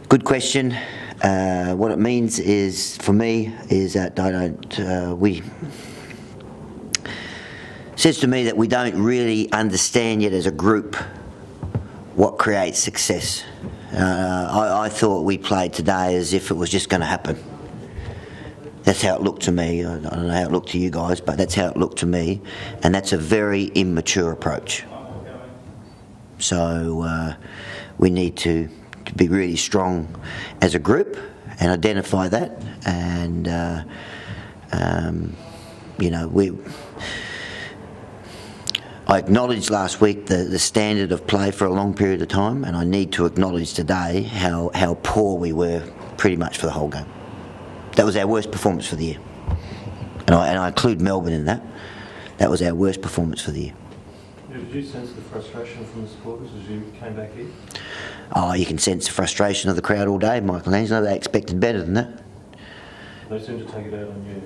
Good question. What it means is, for me, is that says to me that we don't really understand yet as a group what creates success. I thought we played today as if it was just going to happen. That's how it looked to me. I don't know how it looked to you guys, but that's how it looked to me, and that's a very immature approach. So we need to be really strong as a group and identify that, and I acknowledged last week the standard of play for a long period of time, and I need to acknowledge today how poor we were pretty much for the whole game. That was our worst performance for the year, and I include Melbourne in that. That was our worst performance for the year. Did you sense the frustration from the supporters as you came back here? Oh, you can sense the frustration of the crowd all day, Michelangelo. They expected better than that. They seem to take it out on you.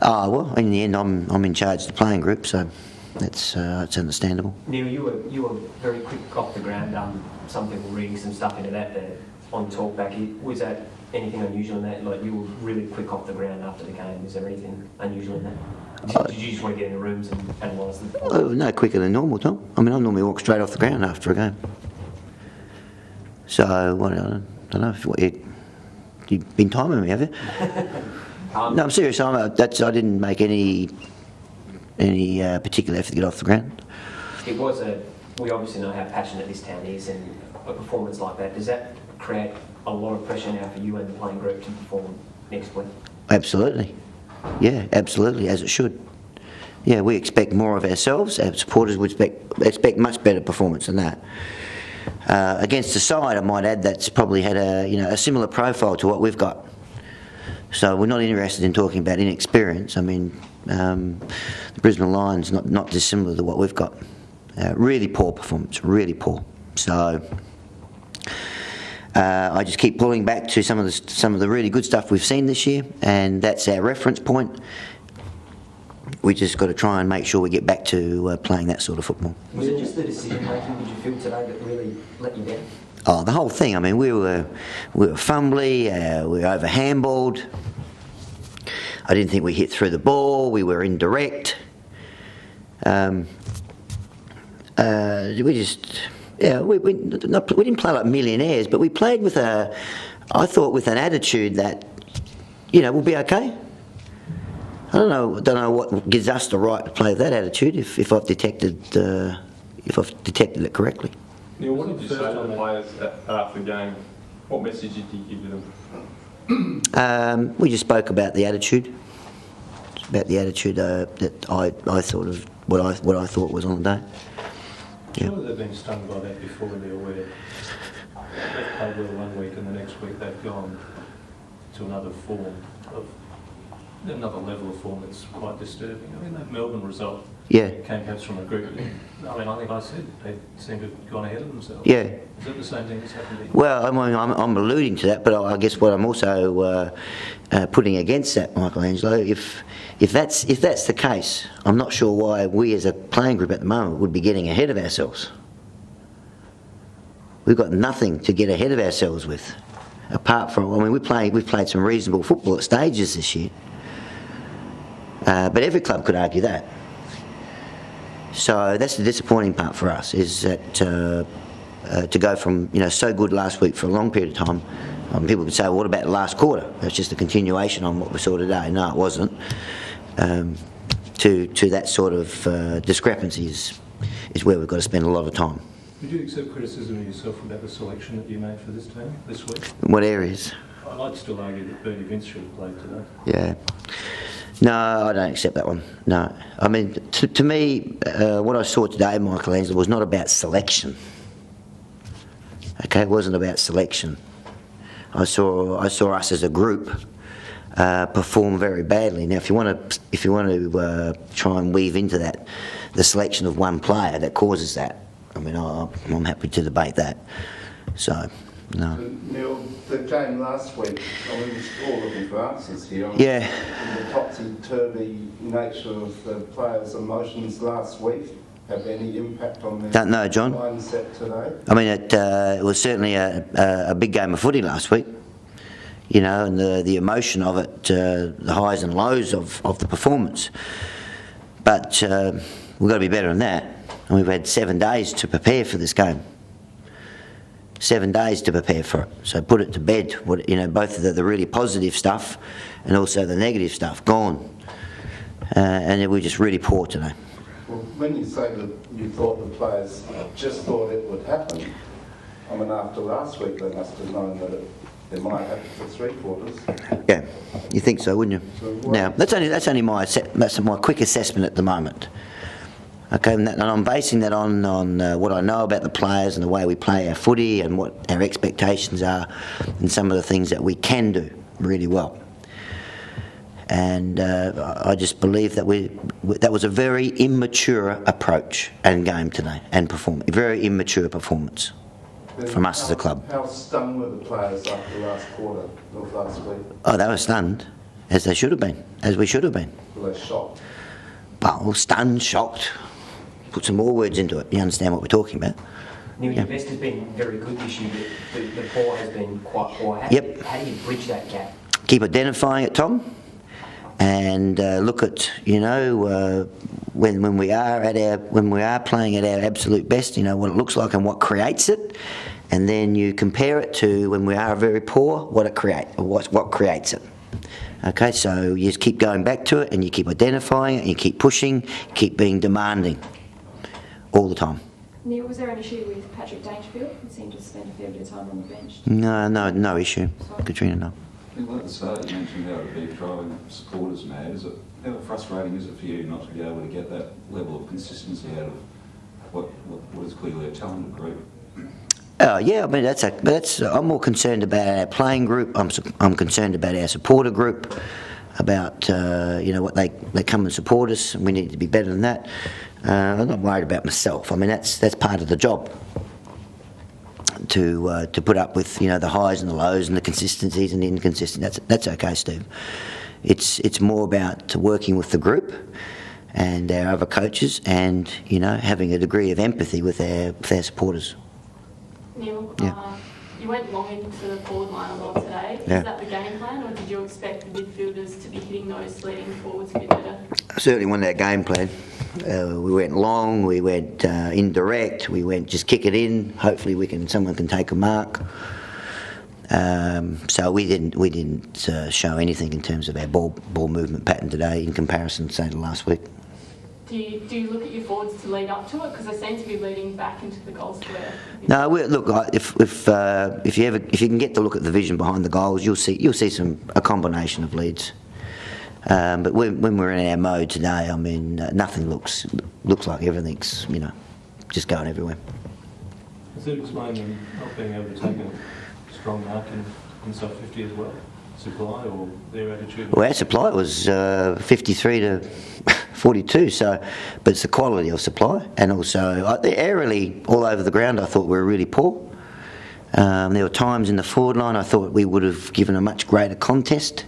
Oh, well, in the end, I'm in charge of the playing group, so it's understandable. Neil, you were very quick off the ground. Some people reading some stuff into that there on talkback. Was that anything unusual in that? Like, you were really quick off the ground after the game. Is there anything unusual in that? Did you just want to get in the rooms and analyse them? Oh, no quicker than normal, Tom. I mean, I normally walk straight off the ground after a game. So, I don't know if you've been timing me, have you? No, I'm serious. I didn't make any particular effort to get off the ground. We obviously know how passionate this town is, and a performance like that, does that create a lot of pressure now for you and the playing group to perform next week? Absolutely. Yeah, absolutely, as it should. Yeah, we expect more of ourselves. Our supporters would expect much better performance than that. Against the side, I might add, that's probably had a similar profile to what we've got. So we're not interested in talking about inexperience. I mean, the Brisbane Lions not dissimilar to what we've got. Really poor performance, really poor. So I just keep pulling back to some of the really good stuff we've seen this year, and that's our reference point. We just got to try and make sure we get back to playing that sort of football. Was it just the decision making, did you feel today, that really let you down? Oh, the whole thing. I mean, we were fumbly, we were over handballed. I didn't think we hit through the ball. We were indirect. We didn't play like millionaires, but we played with an attitude that, we'll be okay. I don't know what gives us the right to play with that attitude. If I've detected it correctly. Neil, what did you say to the players after the game? What message did you give them? We just spoke about the attitude. About the attitude that I thought of what I thought was on the day. Surely they've been stung by that before, and they're aware. They've played well one week, and the next week they've gone to another level of form that's quite disturbing. I mean, that Melbourne result came perhaps from a group. I think I said they seem to have gone ahead of themselves. Yeah. Is that the same thing that's happened here? Well, I'm alluding to that, but I guess what I'm also putting against that, Michelangelo, if that's the case, I'm not sure why we as a playing group at the moment would be getting ahead of ourselves. We've got nothing to get ahead of ourselves with, apart from, we've played some reasonable football at stages this year. But every club could argue that. So that's the disappointing part for us, is that to go from so good last week for a long period of time. People could say, well, what about the last quarter? That's just a continuation on what we saw today. No, it wasn't. To that sort of discrepancy is where we've got to spend a lot of time. Would you accept criticism of yourself about the selection that you made for this team this week? What areas? I'd still argue that Bernie Vince should have played today. Yeah. No, I don't accept that one. No. I mean, to me, what I saw today, Michelangelo, was not about selection. Okay, it wasn't about selection. I saw us as a group perform very badly. Now, if you want to try and weave into that the selection of one player that causes that, I mean, I'm happy to debate that. So, no. Neil, the game last week, we're all looking for answers here. Yeah. The topsy-turvy nature of the players' emotions last week. have any impact on their Don't know, John. mindset today? I mean, it was certainly a big game of footy last week, you know, and the emotion of it, the highs and lows of the performance. But we've got to be better than that. And we've had 7 days to prepare for this game. 7 days to prepare for it. So put it to bed. You know, both of the really positive stuff and also the negative stuff gone. And we're just really poor today. Well, when you say that you thought the players just thought it would happen, I mean, after last week they must have known that it might happen for 3/4. Yeah, you think so, wouldn't you? So Now, that's only my quick assessment at the moment. Okay, and I'm basing that on what I know about the players and the way we play our footy and what our expectations are and some of the things that we can do really well. And I just believe that that was a very immature approach and game today and performance. A very immature performance from us as a club. How stunned were the players after the last quarter of last week? Oh, they were stunned, as they should have been, as we should have been. Were they shocked? Well, stunned, shocked. Put some more words into it. You understand what we're talking about? Neil, your best has been very good this year, but the poor has been quite poor. How do you bridge that gap? Keep identifying it, Tom, and look at, you know, when we are playing at our absolute best, you know, what it looks like and what creates it, and then you compare it to when we are very poor, what creates it. Okay, so you just keep going back to it, and you keep identifying it, and you keep pushing, keep being demanding all the time. Neil, was there an issue with Patrick Dangerfield? He seemed to spend a fair bit of time on the bench. No issue. Katrina, no. At the start, you mentioned how it would be driving supporters mad. How frustrating is it for you not to be able to get that level of consistency out of what is clearly a talented group? Yeah, I mean I'm more concerned about our playing group. I'm concerned about our supporter group, about you know, what they come and support us, and we need to be better than that. I'm not worried about myself. I mean, that's part of the job. To put up with, you know, the highs and the lows and the consistencies and the inconsistencies. That's okay, Steve. It's more about working with the group and our other coaches, and, you know, having a degree of empathy with our supporters. Neil, Yeah. you went long into the forward line a lot today. Yeah. Is that the game plan, or did you expect the midfielders to be hitting those leading forwards a bit better? Certainly wasn't our game plan. We went long, we went indirect, we went just kick it in. Hopefully someone can take a mark. So we didn't show anything in terms of our ball movement pattern today in comparison, say, to last week. Do you look at your forwards to lead up to it, because they seem to be leading back into the goal square? No, look. If you can get to look at the vision behind the goals, you'll see a combination of leads. But when we're in our mode today, I mean, nothing looks like everything's, you know, just going everywhere. Does that explain them not being able to take a strong mark in sub 50 as well? Supply or their attitude? Well, our supply was 53 to 42, so, but it's the quality of supply, and also aerially all over the ground I thought we were really poor. There were times in the forward line I thought we would have given a much greater contest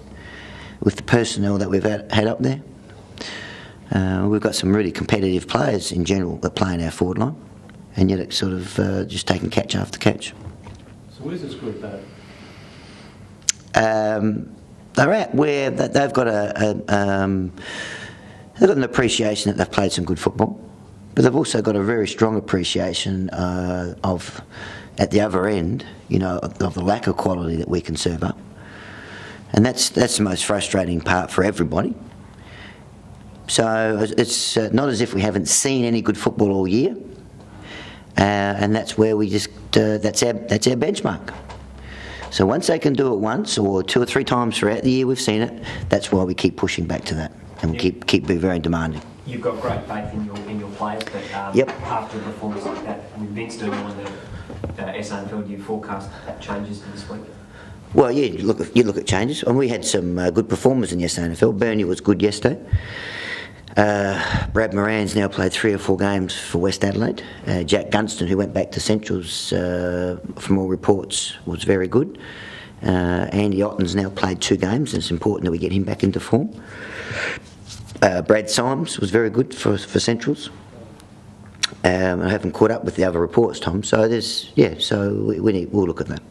with the personnel that we've had up there. We've got some really competitive players in general that play in our forward line, and yet it's sort of just taking catch after catch. So where's this group at? They're at where they've got an appreciation that they've played some good football, but they've also got a very strong appreciation of, at the other end, you know, of the lack of quality that we can serve up, and that's the most frustrating part for everybody. So it's not as if we haven't seen any good football all year, and that's where we just that's our benchmark. So once they can do it once or 2 or 3 times throughout the year, we've seen it. That's why we keep pushing back to that, and we keep being very demanding. You've got great faith in your players, but after a performance like that with Vince doing on the SANFL, do you forecast that changes this week? Well, yeah, you look at changes, and we had some good performers in the SANFL. Bernie was good yesterday. Brad Moran's now played 3 or 4 games for West Adelaide. Jack Gunston, who went back to Centrals from all reports, was very good. Andy Otten's now played 2 games, and it's important that we get him back into form. Brad Symes was very good for Centrals. I haven't caught up with the other reports, Tom. So there's, yeah. So we'll look at that.